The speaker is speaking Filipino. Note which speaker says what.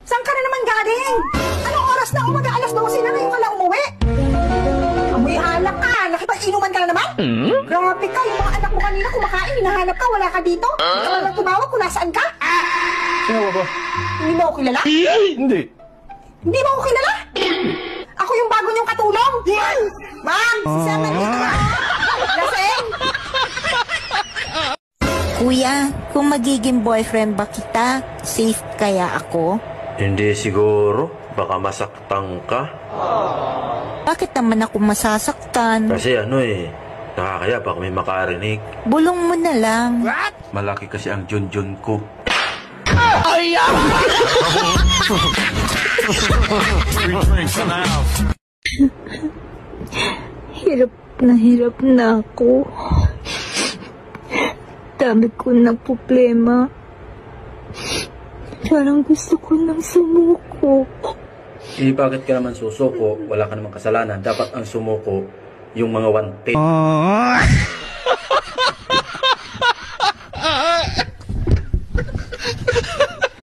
Speaker 1: Saan ka na naman galing? Anong oras na umaga? Alas 12 na ngayon ka lang umuwi. Amoy halak ka. Nakipag-inuman ka na naman? Grabe ka. Yung mga anak mo kanina kumakain. Hinahanap ka. Wala ka dito. Hindi ka lang tumawag kung nasaan ka.
Speaker 2: Sino ba?
Speaker 1: Hindi mo ako kilala?
Speaker 2: Hindi.
Speaker 1: Hindi mo ako kilala? Ako yung bago niyong katulong. Ma'am, si Seven dito. Lasing.
Speaker 3: Kuya, kung magiging boyfriend ba kita, safe kaya ako?
Speaker 4: Hindi siguro. Baka masaktan ka.
Speaker 3: Bakit naman ako masasaktan?
Speaker 4: Kasi nakakaya baka may makarinig.
Speaker 3: Bulong mo na lang.
Speaker 4: Malaki kasi ang junjun ko.
Speaker 5: Hirap na ako. Dami ko ng problema. Parang gusto ko nang sumuko.
Speaker 4: Bakit ka naman susuko? Wala ka namang kasalanan. Dapat ang sumuko yung mga wanted.